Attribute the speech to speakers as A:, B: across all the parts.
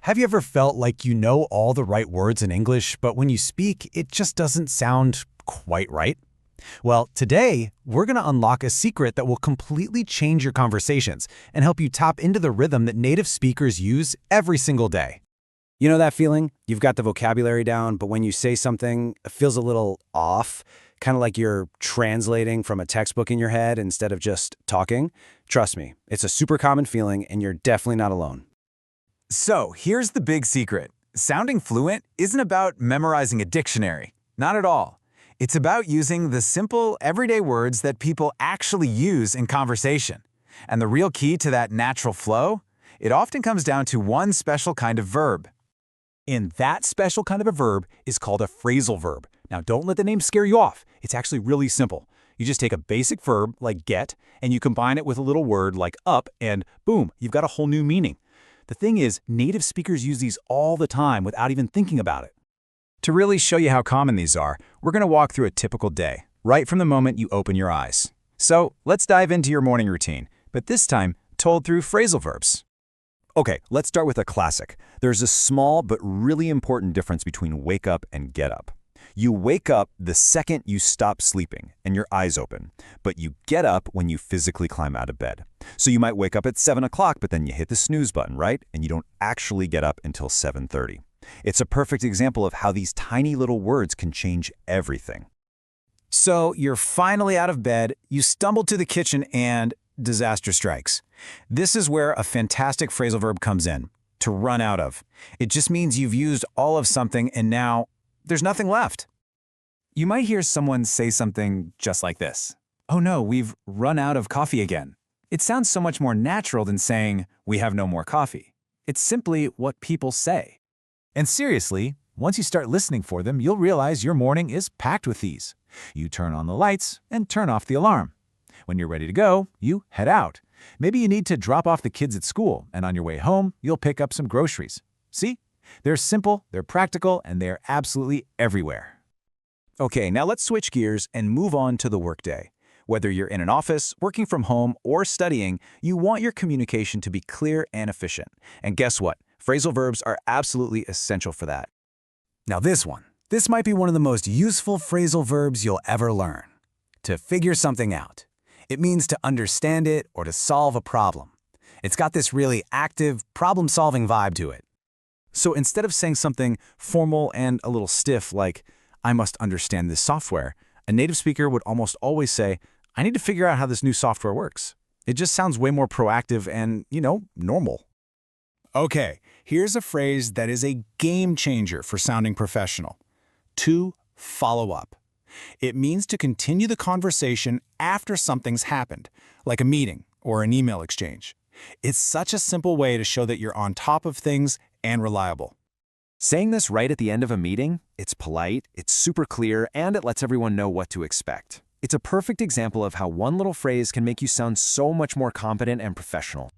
A: Have you ever felt like you know all the right words in English, but when you speak, it just doesn't sound quite right? Well, today, we're going to unlock a secret that will completely change your conversations and help you tap into the rhythm that native speakers use every single day.
B: You know that feeling? You've got the vocabulary down, but when you say something, it feels a little off, kind of like you're translating from a textbook in your head instead of just talking. Trust me, it's a super common feeling, and you're definitely not alone.
C: So here's the big secret. Sounding fluent isn't about memorizing a dictionary. Not at all. It's about using the simple, everyday words that people actually use in conversation. And the real key to that natural flow? It often comes down to one special kind of verb.
A: And that special kind of a verb is called a phrasal verb. Now, don't let the name scare you off. It's actually really simple. You just take a basic verb like get, and you combine it with a little word like up, and boom, you've got a whole new meaning. The thing is, native speakers use these all the time without even thinking about it.
D: To really show you how common these are, we're going to walk through a typical day, right from the moment you open your eyes. So let's dive into your morning routine, but this time told through phrasal verbs. Okay, let's start with a classic. There's a small but really important difference between wake up and get up. You wake up the second you stop sleeping and your eyes open, but you get up when you physically climb out of bed. So you might wake up at 7 o'clock, but then you hit the snooze button, right? And you don't actually get up until 7:30. It's a perfect example of how these tiny little words can change everything.
C: So you're finally out of bed, you stumble to the kitchen, and disaster strikes. This is where a fantastic phrasal verb comes in, to run out of. It just means you've used all of something and now there's nothing left. You might hear someone say something just like this. Oh no, we've run out of coffee again. It sounds so much more natural than saying, we have no more coffee. It's simply what people say. And seriously, once you start listening for them, you'll realize your morning is packed with these. You turn on the lights and turn off the alarm. When you're ready to go, you head out. Maybe you need to drop off the kids at school, and on your way home, you'll pick up some groceries. See? They're simple, they're practical, and they're absolutely everywhere.
D: Okay, now let's switch gears and move on to the workday. Whether you're in an office, working from home, or studying, you want your communication to be clear and efficient. And guess what? Phrasal verbs are absolutely essential for that.
A: Now this might be one of the most useful phrasal verbs you'll ever learn. To figure something out. It means to understand it or to solve a problem. It's got this really active, problem-solving vibe to it.
D: So instead of saying something formal and a little stiff like, I must understand this software, a native speaker would almost always say, I need to figure out how this new software works. It just sounds way more proactive and, normal.
A: Okay, here's a phrase that is a game changer for sounding professional. To follow up. It means to continue the conversation after something's happened, like a meeting or an email exchange. It's such a simple way to show that you're on top of things and reliable.
D: Saying this right at the end of a meeting, it's polite, it's super clear, and it lets everyone know what to expect. It's a perfect example of how one little phrase can make you sound so much more competent and professional.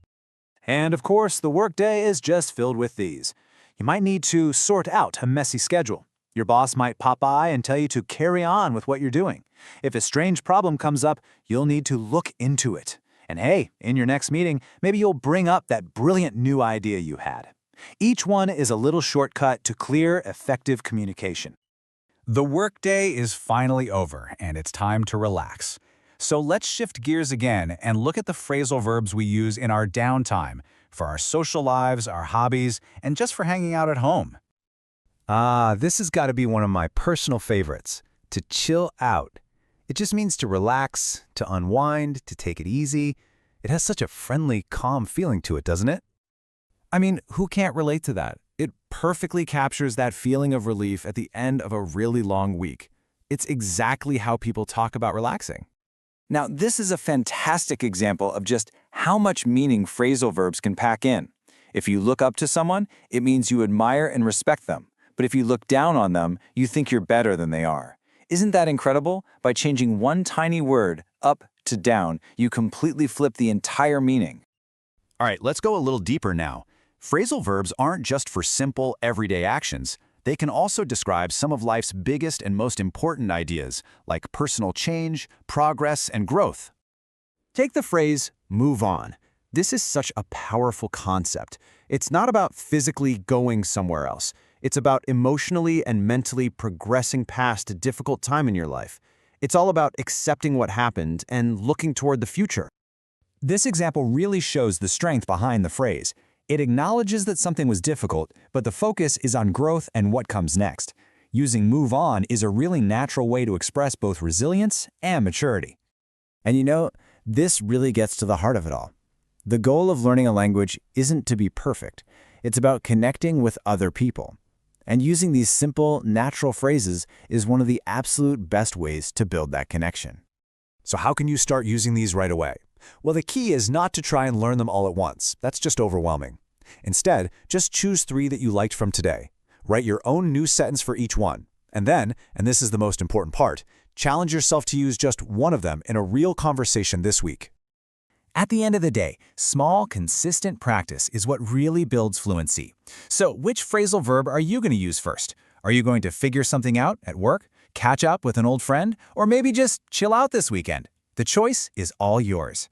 C: And of course, the workday is just filled with these. You might need to sort out a messy schedule. Your boss might pop by and tell you to carry on with what you're doing. If a strange problem comes up, you'll need to look into it. And hey, in your next meeting, maybe you'll bring up that brilliant new idea you had. Each one is a little shortcut to clear, effective communication.
A: The workday is finally over, and it's time to relax. So let's shift gears again and look at the phrasal verbs we use in our downtime, for our social lives, our hobbies, and just for hanging out at home.
D: This has got to be one of my personal favorites, to chill out. It just means to relax, to unwind, to take it easy. It has such a friendly, calm feeling to it, doesn't it?
C: I mean, who can't relate to that? It perfectly captures that feeling of relief at the end of a really long week. It's exactly how people talk about relaxing. Now, this is a fantastic example of just how much meaning phrasal verbs can pack in. If you look up to someone, it means you admire and respect them. But if you look down on them, you think you're better than they are. Isn't that incredible? By changing one tiny word, up to down, you completely flip the entire meaning.
D: All right, let's go a little deeper now. Phrasal verbs aren't just for simple, everyday actions. They can also describe some of life's biggest and most important ideas, like personal change, progress, and growth. Take the phrase, move on.
E: This is such a powerful concept. It's not about physically going somewhere else. It's about emotionally and mentally progressing past a difficult time in your life. It's all about accepting what happened and looking toward the future.
D: This example really shows the strength behind the phrase. It acknowledges that something was difficult, but the focus is on growth and what comes next. Using move on is a really natural way to express both resilience and maturity.
B: And you know, this really gets to the heart of it all. The goal of learning a language isn't to be perfect. It's about connecting with other people. And using these simple, natural phrases is one of the absolute best ways to build that connection.
A: So how can you start using these right away? Well, the key is not to try and learn them all at once. That's just overwhelming. Instead, just choose 3 that you liked from today. Write your own new sentence for each one. And then, and this is the most important part, challenge yourself to use just one of them in a real conversation this week. At the end of the day, small, consistent practice is what really builds fluency. So which phrasal verb are you going to use first? Are you going to figure something out at work, catch up with an old friend, or maybe just chill out this weekend? The choice is all yours.